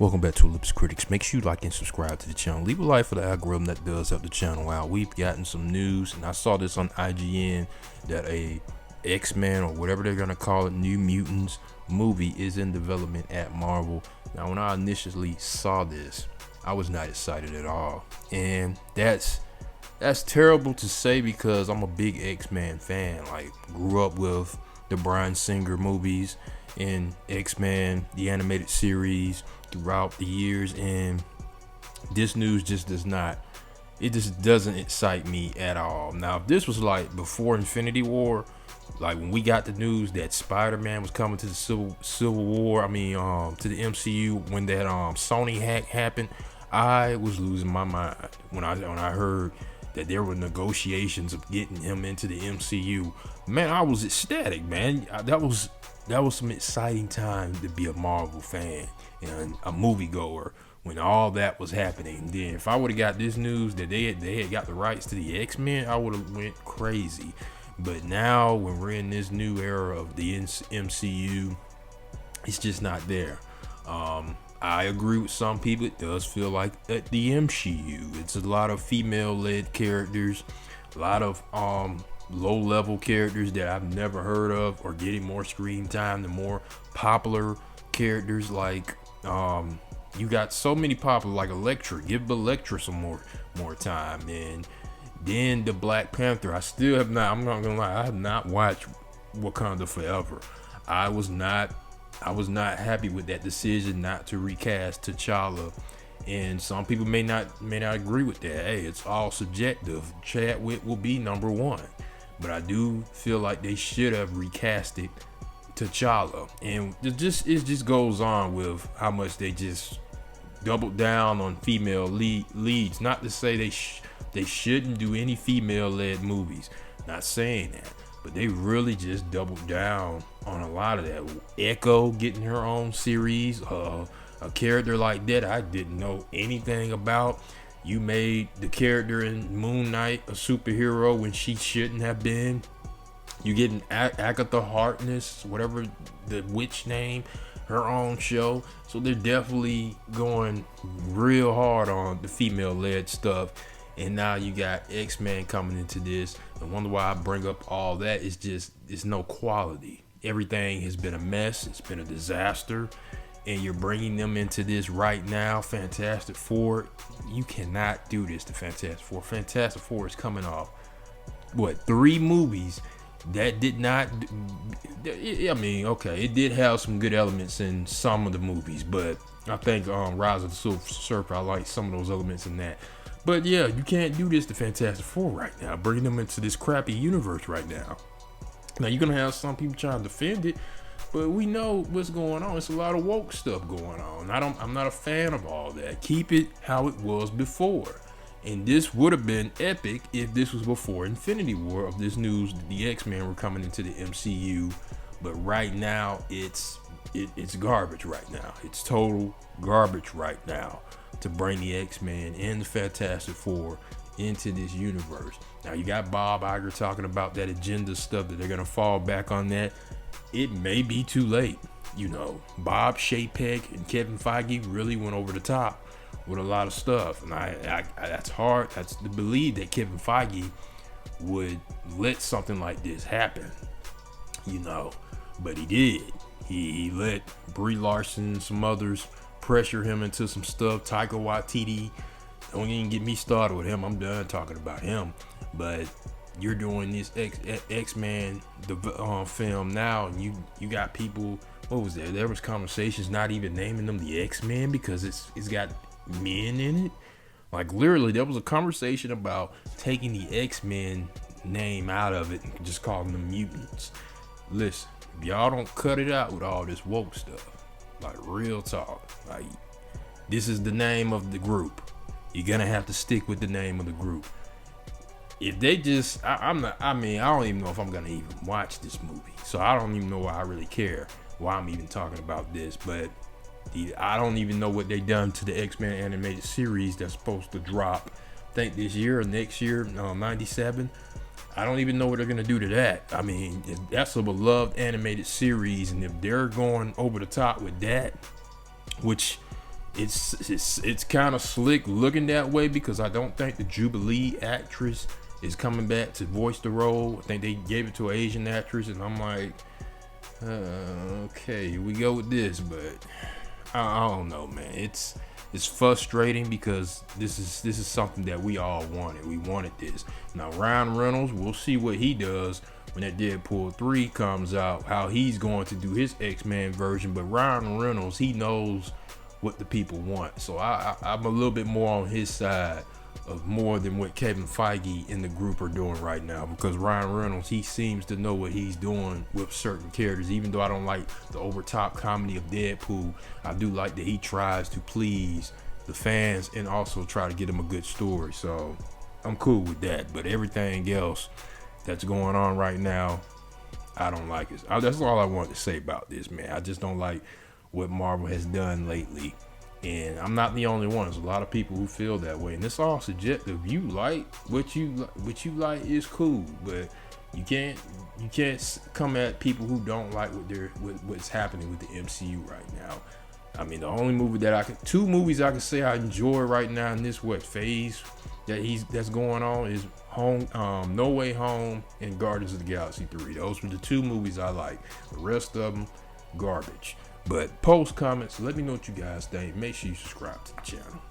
Welcome back to Ellipsis Critics. Make sure you like and subscribe to the channel. Leave a like for the algorithm that does help the channel out. We've gotten some news, and I saw this on IGN that a X-Men or whatever they're gonna call it, New Mutants movie is in development at Marvel. Now, when I initially saw this, I was not excited at all, and that's terrible to say because I'm a big X-Men fan. Like, grew up with the Bryan Singer movies and X-Men, the animated series throughout the years, and this news just doesn't excite me at all. Now, if this was like before Infinity War, like when we got the news that Spider-Man was coming to the Civil War, to the MCU, when that Sony hack happened, I was losing my mind when I heard that there were negotiations of getting him into the MCU. Man, I was ecstatic, man. That was some exciting time to be a Marvel fan and a moviegoer when all that was happening. Then if I would have got this news that they had got the rights to the X-Men, I would have went crazy. But now when we're in this new era of the MCU, it's just not there. I agree with some people. It does feel like at the MCU, it's a lot of female-led characters, a lot of low-level characters that I've never heard of are getting more screen time than more popular characters. Like you got so many popular, like Elektra. Give Elektra some more time. And then the Black Panther, I still have not, I'm not gonna lie, I have not watched Wakanda Forever. I was not happy with that decision not to recast T'Challa, and some people may not agree with that. Hey, it's all subjective. Chadwick will be number one, but I do feel like they should have recasted T'Challa. And it just goes on with how much they just doubled down on female leads. Not to say they shouldn't do any female-led movies. Not saying that, but they really just doubled down on a lot of that. Echo getting her own series, a character like that I didn't know anything about. You made the character in Moon Knight a superhero when she shouldn't have been. You getting Agatha Harkness, whatever the witch name, her own show. So they're definitely going real hard on the female-led stuff. And now you got X-Men coming into this. I wonder why I bring up all that. It's no quality. Everything has been a mess. It's been a disaster. And you're bringing them into this right now. Fantastic Four, you cannot do this to Fantastic Four. Fantastic Four is coming off, 3 movies that did not, okay, it did have some good elements in some of the movies, but I think Rise of the Silver Surfer, I like some of those elements in that. But yeah, you can't do this to Fantastic Four right now, bringing them into this crappy universe right now. Now, you're going to have some people trying to defend it, but we know what's going on. It's a lot of woke stuff going on. I'm not a fan of all that. Keep it how it was before. And this would have been epic if this was before Infinity War of this news that the X-Men were coming into the MCU. But right now, it's garbage right now. It's total garbage right now to bring the X-Men and the Fantastic Four into this universe. Now, you got Bob Iger talking about that agenda stuff, that they're going to fall back on that. It may be too late. Bob Chapek and Kevin Feige really went over the top with a lot of stuff. And I that's hard. That's to believe that Kevin Feige would let something like this happen, but he did. He let Brie Larson and some others pressure him into some stuff. Taika Waititi, don't even get me started with him. I'm done talking about him. But you're doing this X-Men film now, and you got people. What was there? There was conversations not even naming them the X-Men because it's got men in it. Like, literally, there was a conversation about taking the X-Men name out of it and just calling them mutants. Listen, if y'all don't cut it out with all this woke stuff, like, real talk, like, this is the name of the group. You're gonna have to stick with the name of the group. If they just, I don't even know if I'm gonna even watch this movie. So I don't even know why I really care, why I'm even talking about this. But I don't even know what they done to the X-Men animated series that's supposed to drop, I think this year or next year, 97. I don't even know what they're gonna do to that. That's a beloved animated series, and if they're going over the top with that, which it's kind of slick looking that way, because I don't think the Jubilee actress is coming back to voice the role. I think they gave it to an Asian actress, and I'm like, okay, we go with this, but I don't know, man. It's frustrating, because this is something that we all wanted. We wanted this. Now Ryan Reynolds, we'll see what he does when that Deadpool 3 comes out, how he's going to do his X-Men version. But Ryan Reynolds, he knows what the people want, so I'm a little bit more on his side of more than what Kevin Feige and the group are doing right now, because Ryan Reynolds, he seems to know what he's doing with certain characters. Even though I don't like the overtop comedy of Deadpool, I do like that he tries to please the fans and also try to get them a good story. So I'm cool with that. But everything else that's going on right now, I don't like it. That's all I wanted to say about this, man. I just don't like what Marvel has done lately. And I'm not the only one. There's a lot of people who feel that way, and it's all subjective. You like what you like is cool, but you can't come at people who don't like what's happening with the MCU right now. I mean, the only movie that two movies I can say I enjoy right now in this phase that's going on is No Way Home and Guardians of the Galaxy 3. Those were the two movies I like. The rest of them, garbage. But post comments, let me know what you guys think. Make sure you subscribe to the channel.